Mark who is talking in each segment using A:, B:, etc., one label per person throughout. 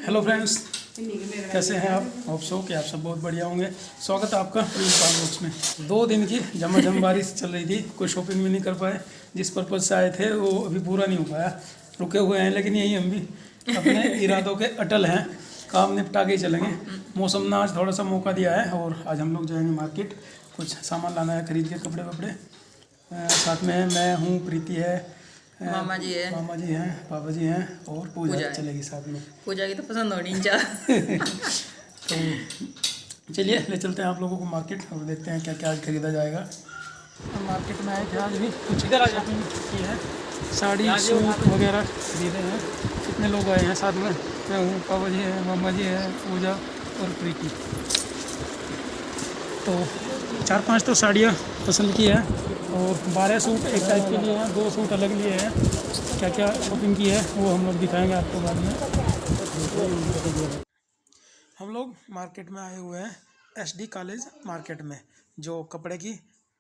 A: Hello friends, कैसे हैं आप? होप सो कि आप सब बहुत बढ़िया होंगे। स्वागत है आपका बॉक्स में। 2 दिन की झमाझम बारिश चल रही थी, कोई शॉपिंग भी नहीं कर पाए। जिस पर्पज़ से आए थे वो अभी पूरा नहीं हो पाया, रुके हुए हैं। लेकिन यही हम भी अपने इरादों के अटल हैं, काम निपटा के ही चलेंगे। मौसम ने आज थोड़ा सा मौका दिया है और आज हम लोग जाएंगे मार्केट, कुछ सामान लाना है खरीद के, कपड़े वपड़े। साथ में मैं हूँ, प्रीति है, मामा जी हैं, पापा जी हैं और पूजा चलेगी साथ में।
B: पूजा की तो पसंद होनी चाहिए।
A: तो चलिए ले चलते हैं आप लोगों को मार्केट और देखते हैं क्या क्या आज खरीदा जाएगा। हम मार्केट में आए थे आज भी, कुछ इधर शॉपिंग की है, साड़ी सूट वगैरह खरीदे हैं। कितने लोग आए हैं साथ में? मैं हूँ, पापा जी हैं, मामा जी हैं, पूजा और प्रीति। तो 4-5 तो साड़ियाँ पसंद की है और 12 सूट एक टाइप के लिए हैं, 2 सूट अलग लिए हैं। क्या क्या शॉपिंग की है वो हम लोग दिखाएंगे आपको बाद में। हम लोग मार्केट में आए हुए हैं, SD कॉलेज मार्केट में, जो कपड़े की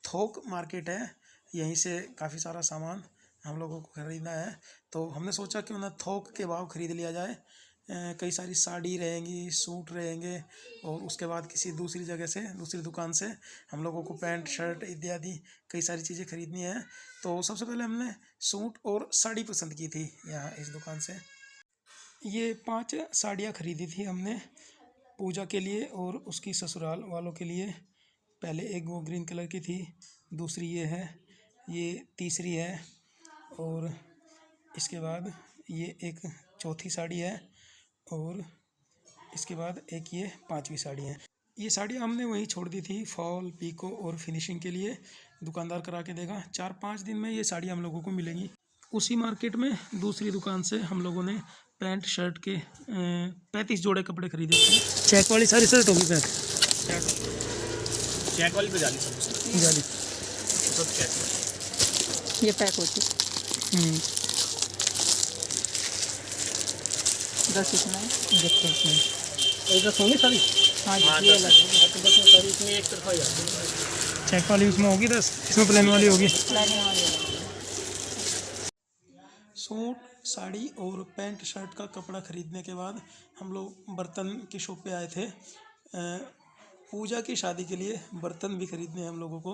A: थोक मार्केट है। यहीं से काफ़ी सारा सामान हम लोगों को खरीदना है, तो हमने सोचा क्यों ना थोक के भाव खरीद लिया जाए। कई सारी साड़ी रहेंगी, सूट रहेंगे और उसके बाद किसी दूसरी जगह से, दूसरी दुकान से हम लोगों को पैंट शर्ट इत्यादि कई सारी चीज़ें खरीदनी है। तो सबसे पहले हमने सूट और साड़ी पसंद की थी यहाँ इस दुकान से। ये 5 साड़ियाँ खरीदी थी हमने, पूजा के लिए और उसकी ससुराल वालों के लिए। पहले एक वो ग्रीन कलर की थी, दूसरी ये है, ये तीसरी है और इसके बाद ये एक चौथी साड़ी है और इसके बाद एक ये 5वीं साड़ी है। ये साड़ियाँ हमने वहीं छोड़ दी थी फॉल, पीको और फिनिशिंग के लिए। दुकानदार करा के देगा, 4-5 दिन में ये साड़ियाँ हम लोगों को मिलेंगी। उसी मार्केट में दूसरी दुकान से हम लोगों ने पैंट शर्ट के 35 जोड़े कपड़े खरीदे थे। चेक वाली सारी शर्ट होगी पैक,
C: चेक वाली पे जाली
A: सब
B: चेक ये पैक होती 10 इसमें
A: होगी सारी।
B: हाँ ये अलग
A: चेक वाली उसमें होगी 10, इसमें प्लेन वाली होगी। सूट, साड़ी और पैंट शर्ट का कपड़ा खरीदने के बाद हम लोग बर्तन की शॉप पे आए थे। पूजा की शादी के लिए बर्तन भी खरीदने हैं हम लोगों को,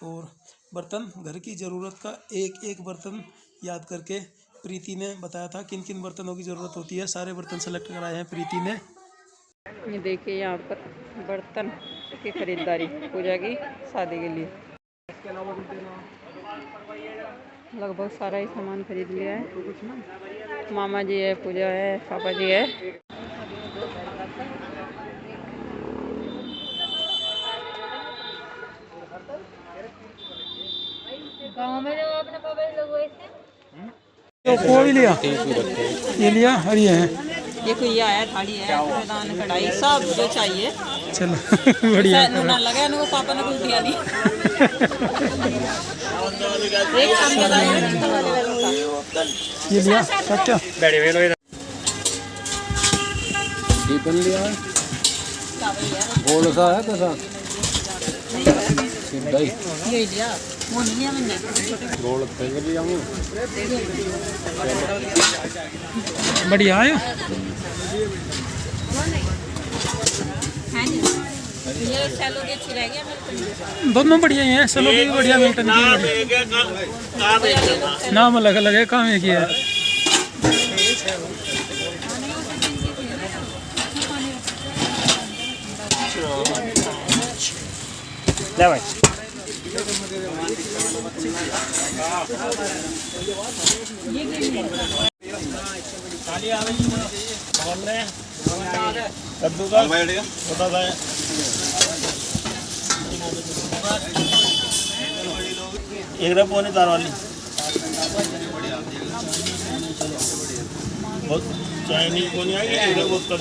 A: और बर्तन घर की ज़रूरत का एक एक बर्तन याद करके प्रीति ने बताया था किन किन बर्तनों की ज़रूरत होती है। सारे बर्तन सेलेक्ट कराए हैं प्रीति ने।
B: ये देखिए यहाँ पर बर्तन की खरीदारी पूजा की शादी के लिए। लगभग सारा ही सामान खरीद लिया है। मामा जी है, पूजा है, पापा जी है। गाँव में जो अपने पापा लोग
A: तो कोई लिया, ये लिया और ये है,
B: ये कोई आया, थाली है, दान कढ़ाई सब जो चाहिए।
A: चलो बढ़िया।
B: ना लगा इनको, पापा ने कुछ दिया नहीं। एक काम के
A: ये लिया क्या
C: दीपन लिया है, गोल सा है कैसा
B: ये लिया, वो नहीं लिया मैंने।
C: गोल लिया हूँ,
A: बढ़िया है।
B: ये सैलो की अच्छी रह गया,
A: दोनों बढ़िया ही हैं, सैलो की भी बढ़िया, मिल्टन की भी। नाम अलग अलग है, काम एक ही है।
C: ले भाई कद्दू का छोटा सा है, एक रफ पौनी तार वाली, बहुत चाइनीज पौनी आएगी, एक रफ बहुत कर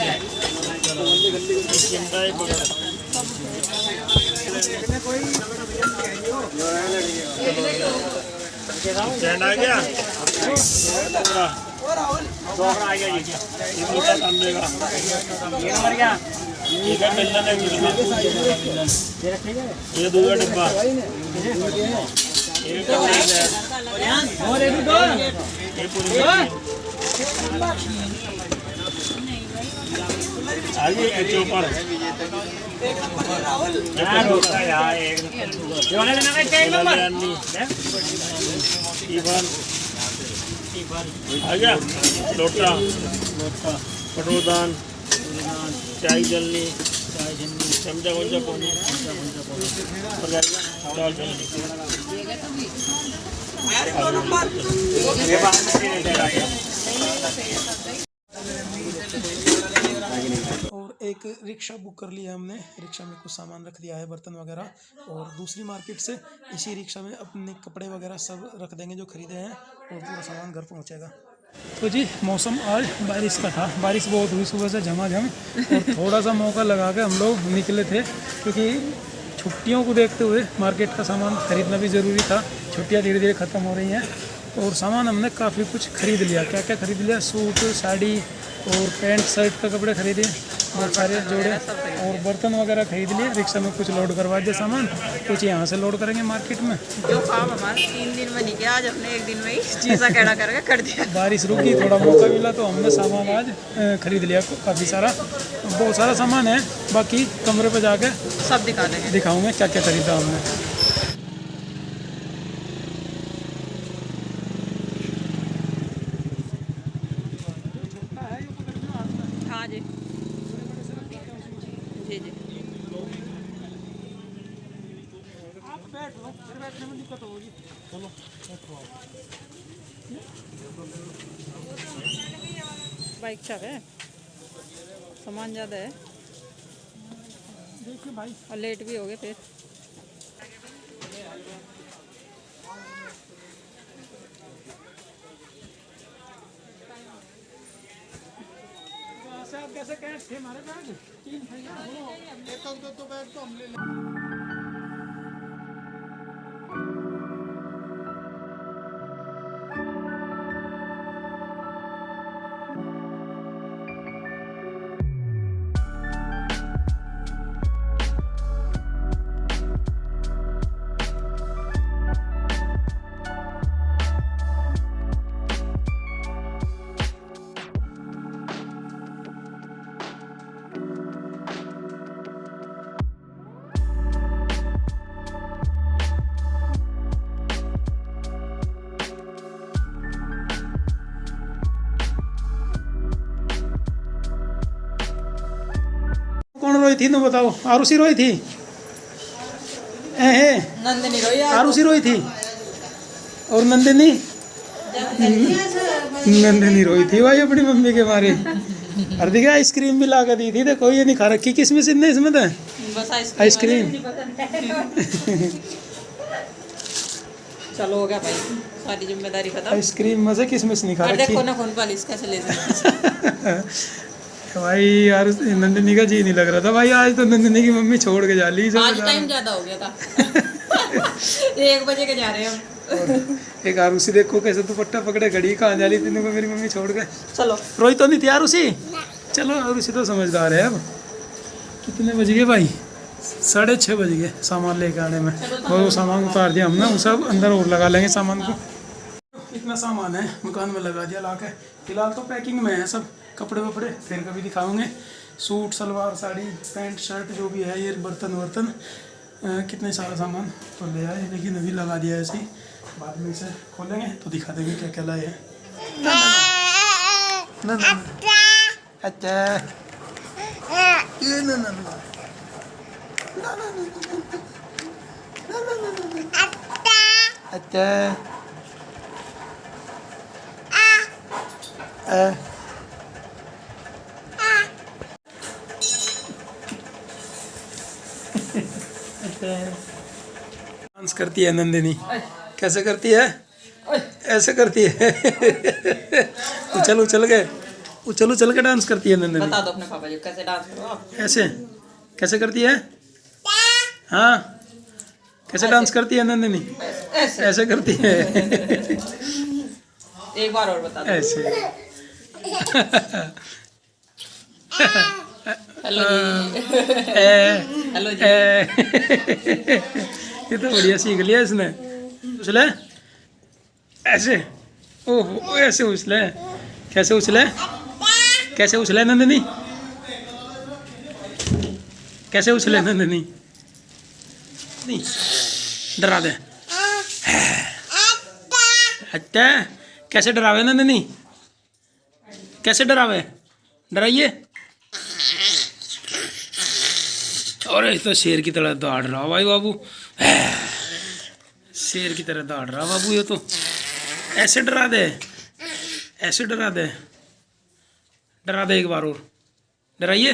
C: स्टैंड आ गया, आ गया ये मोटा काम देगा, ठीक है मिलना है, ये दूसरा डिब्बा, ये पूरी लोटा कटोरदान चाय जलनी चमचा चमचा पानी दाल चलनी
A: और एक रिक्शा बुक कर लिया हमने। रिक्शा में कुछ सामान रख दिया है, बर्तन वगैरह, और दूसरी मार्केट से इसी रिक्शा में अपने कपड़े वगैरह सब रख देंगे जो खरीदे हैं, और पूरा सामान घर पहुंचेगा। तो जी मौसम आज बारिश का था, बारिश बहुत हुई सुबह से झमाझम, और थोड़ा सा मौका लगा के हम लोग निकले थे क्योंकि छुट्टियों को देखते हुए मार्केट का सामान खरीदना भी ज़रूरी था। छुट्टियाँ धीरे धीरे ख़त्म हो रही हैं और सामान हमने काफ़ी कुछ खरीद लिया। क्या क्या खरीद लिया? सूट, साड़ी और पैंट शर्ट का कपड़े खरीदे बहुत सारे जोड़े, और बर्तन वगैरह खरीद लिए। रिक्शा में कुछ लोड करवा दिया सामान, कुछ यहाँ से लोड करेंगे मार्केट में।
B: जो काम हमारे 3 दिन में नहीं किया, आज हमने 1 दिन में ही चीज़ा कैड़ा करके कर दिया।
A: बारिश रुकी, थोड़ा मौका मिला तो हमने सामान आज खरीद लिया काफ़ी सारा। बहुत सारा सामान है, बाकी कमरे पे जाके
B: सब दिखा देंगे,
A: दिखाऊंगे क्या क्या खरीदा हमने।
B: हाँ जी जी जी।
A: आप बैठ लो, फिर बैठने में दिक्कत होगी। चलो बैठो आप।
B: बाइक चल है, सामान ज़्यादा है,
A: देखिए भाई,
B: और लेट भी हो गए फिर।
A: आप कैसे कैश थे हमारे बैग? 3 थे ना, एक तो बैग तो हम ले लें। कौन रोई थी? तुम बताओ। आरुषि रोई थी?
B: नंदिनी रोई,
A: आरुषि रोई थी और नंदिनी नंदिनी रोई थी भाई अपनी मम्मी के मारे। हार्दिक आइसक्रीम भी ला कर दी थी, तो कोई ये नहीं खा रखी। किसमें से इसमें था
B: बस
A: आइसक्रीम।
B: चलो हो गया भाई, सारी जिम्मेदारी खत्म।
A: आइसक्रीम में से किसमिस नहीं खा रखी।
B: देखो ना कौन पालिश कैसे ले
A: भाई यार नंदिनी का जी नहीं लग रहा था भाई। आज तो नंदिनी की मम्मी छोड़ के जा ली।
B: आज टाइम ज्यादा हो गया था। 1 बजे के जा रहे हैं हम।
A: एक आरुषि देखो कैसे दुपट्टा पकड़े घड़ी कहाँ जा रही थी, मेरी मम्मी छोड़ के।
B: चलो
A: रोई तो नहीं थी आरुषि? चलो आरुषि तो समझदार है। अब कितने बज गए भाई? 6:30 बज गए सामान लेके आने में। वो सामान उतार दिया हमने, वो सब अंदर और लगा लेंगे सामान को। इतना सामान है दुकान में लगा दिया ला के। फिलहाल तो पैकिंग में है सब, कपड़े वपड़े फिर कभी दिखाऊंगे। Suit, salwar, sari, pant, shirt जो भी है, ये बर्तन वर्तन, कितने सारा सामान तो ले आए, लेकिन अभी लगा दिया है ऐसे ही। बाद में इसे खोलेंगे तो दिखा देंगे क्या क्या लाए हैं। अच्छा ये अच्छा डांस करती है नंदिनी। कैसे करती है? ऐसे करती है। उछल उछल के डांस करती है नंदिनी।
B: बता दो अपने पापा जी कैसे डांस करो आप।
A: ऐसे कैसे करती है? हाँ कैसे डांस करती है नंदिनी? ऐसे करती है।
B: एक बार और बता दो।
A: ऐसे।
B: हेलो जी। हेलो जी।
A: ये तो बढ़िया सीख लिया इसने। उछले ऐसे, ओह ऐसे उछले। कैसे उछले? कैसे उछले नंदिनी? कैसे उछले नंदनी? नहीं डरा दे। अच्छा कैसे डरावे नंदनी? कैसे डरावे? डराइए। अरे तो शेर की तरह दौड़ रहा भाई बाबू, शेर की तरह दौड़ रहा बाबू ये तो। ऐसे डरा दे, ऐसे डरा दे, डरा दे एक बार और, डराइए।